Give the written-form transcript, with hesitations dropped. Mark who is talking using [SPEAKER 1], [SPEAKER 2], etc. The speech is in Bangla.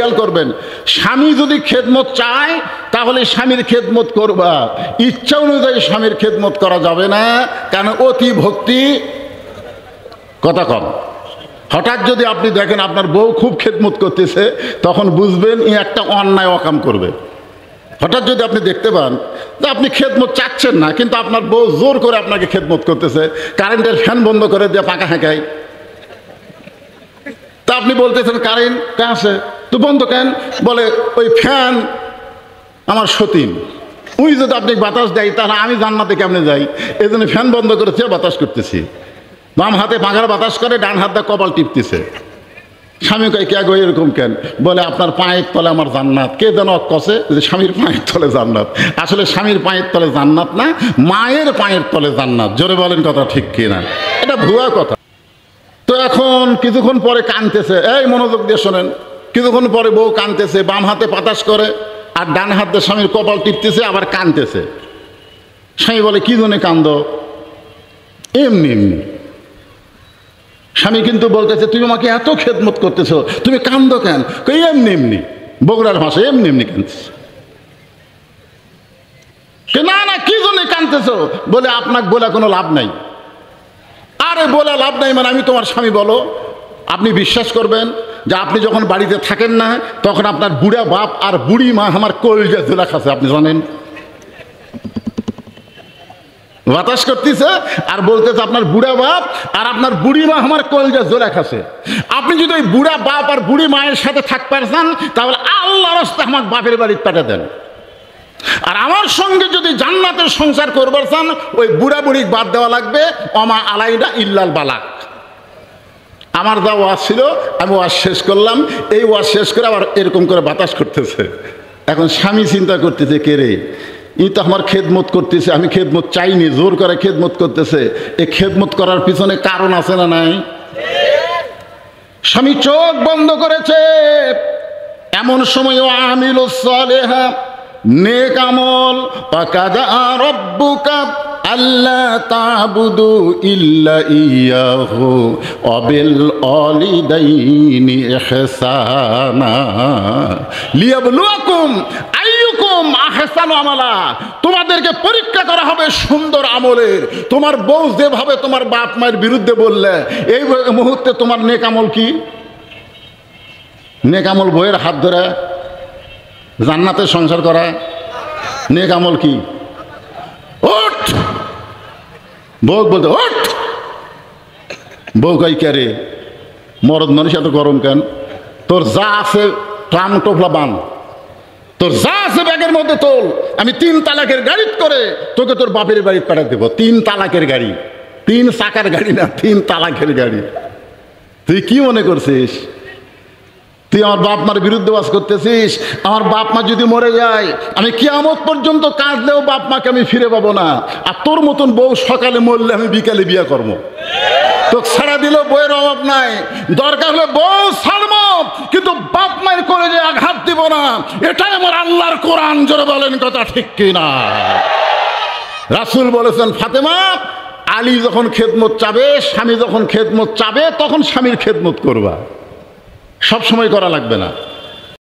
[SPEAKER 1] খেয়াল করবেন, স্বামী যদি খেদমত চায় তাহলে স্বামীর খেদমত করবা, ইচ্ছা অনুযায়ী স্বামীর খেদমত করা যাবে না, কারণ অতি ভক্তি কথা কম। হঠাৎ যদি আপনি দেখেন আপনার বউ খুব খেদমত করতেছে, তখন বুঝবেন ই একটা অন্যায় অকাম করবে। হঠাৎ যদি আপনি দেখতে পান যে আপনি খেদমত চাচ্ছেন না, কিন্তু আপনার বউ জোর করে আপনাকে খেদমত করতেছে, কারেন্টের ফ্যান বন্ধ করে দিয়ে পাকা হেঁকায়, তা আপনি বলতেছেন কারেন্ট কে আছে তো বন্ধ কেন, বলে ওই ফ্যান আমার সতীন, ওই যদি আপনি বাতাস দেয় তাহলে আমি জান্নাতে কেমনে যাই, এই জন্য ফ্যান বন্ধ করেছে, বাতাস করতেছি। বাম হাতে পাখার বাতাস করে, ডান হাত দিয়ে কপাল টিপতেছে। স্বামী কয় কে গো এরকম কেন, বলে আপনার পায়ের তলে আমার জান্নাত। কে যেন কষে যে স্বামীর পায়ের তলে জান্নাত, আসলে স্বামীর পায়ের তলে জান্নাত না, মায়ের পায়ের তলে জান্নাত। জোরে বলেন কথা ঠিক কিনা, এটা ভুয়া কথা। তো এখন কিছুক্ষণ পরে কাঁদতেছে, এই মনোযোগ দিয়ে শোনেন, কিছুক্ষণ পরে বউ কাঁদতেছে, বাম হাতে বাতাস করে আর ডান হাত দিয়ে স্বামীর কপাল টিপতেছে, আবার কাঁদতেছে। স্বামী বলে কি জন্য কান্দ, এমনি এমনি। স্বামী কিন্তু বলতেছে তুমি আমাকে এত খেদমত করতেছো, তুমি কান্দো কেন, এমনি এমনি, বগুড়ার ভাষায় এমনি এমনি কাঁদতেছে। না না কি জন্য কাঁদতেছো, বলে আপনাকে বলে কোনো লাভ নাই। আরে বলে লাভ নাই মানে আমি তোমার স্বামী, বলো। আপনি বিশ্বাস করবেন যে আপনি যখন বাড়িতে থাকেন না, তখন আপনার বুড়া বাপ আর বুড়ি মা আমার কলজা জোলা খাচ্ছে, আপনি জানেন। বাতাস করতেছে আর বলতেছে আপনার বুড়া বাপ আর আপনার বুড়ি মা আমার কলজা জোলা খাচ্ছে। আপনি যদি ওই বুড়া বাপ আর বুড়ি মায়ের সাথে থাকতে চান, তাহলে আল্লাহর রাস্তায় আমার বাপের বাড়িতে পাঠিয়ে দেন। আর আমার সঙ্গে যদি জান্নাতের সংসার করবার চান, ওই বুড়া বুড়ি বাদ দেওয়া লাগবে, অমা আলাইনা ইল্লাল বালাক। আমার যা ওয়াজ ছিল আমি ওয়াজ শেষ করলাম, এই ওয়াজ শেষ করে আবার এরকম করে বাতাস করতেছে। এখন স্বামী চিন্তা করতেছে কে রে, ই তো আমার খেদমত করতেছে, আমি খেদমত চাইনি, জোর করে খেদমত করতেছে। এই খেদমত করার পিছনে কারণ আছে না নাই? স্বামী চোখ বন্ধ করেছে, এমন সময় আমিলুস সালিহা, নেক আমল, ওয়াকাদা রাব্বুকা আল্লা তা'বুদু ইল্লা ইয়াহু ওয়া বিল ওয়ালিদাইনি ইহসানা লিয়াবলুয়াকুম আইয়ুকুম আহসানু আমালা। তোমাদেরকে পরীক্ষা করা হবে সুন্দর আমলের। তোমার বউ যেভাবে তোমার বাপ মায়ের বিরুদ্ধে বললে, এই মুহূর্তে তোমার নেক আমল কি? নেক আমল বইয়ের হাত ধরে জান্নাতে সংসার করা। নেক আমল কি? ওঠ, বউ বলতে ওঠ। বউ কই কে রে, মরদ মানুষ এত গরম কেন? তোর যা আছে ট্রাম টোপলা বান, তোর যা আছে ব্যাগের মধ্যে তোল, আমি 3 তালাকের গাড়ি করে তোকে তোর বাপের বাড়ি পাঠিয়ে দেবো। 3 তালাকের গাড়ি, 3 চাকার গাড়ি না, 3 তালাকের গাড়ি। তুই কি মনে করছিস তুই আমার বাপ মার বিরুদ্ধে বাস করতেছিস? আমার বাপ মা যদি মরে যায়, আমি কিয়ামত পর্যন্ত কাঁদলেও বাপ মাকে আমি ফিরে পাবো না। আর তোর মতন বউ সকালে মরলে আমি বিকালে বিয়ে করবো। তো ছাড়া দিলেও বইয়ের অভাব নাই, দরকার হলে বউ ছাড়বো, কিন্তু বাপ মায়ের করে যে আঘাত দিব না। এটাই আমার আল্লাহর কোরআন। জোরে বলেন কথা ঠিক কিনা? রাসূল বলেছেন ফাতেমা, আলী যখন খেদমত চাবে, স্বামী যখন খেদমত চাবে, তখন স্বামীর খেদমত করবা, সব সময় করা লাগবে না।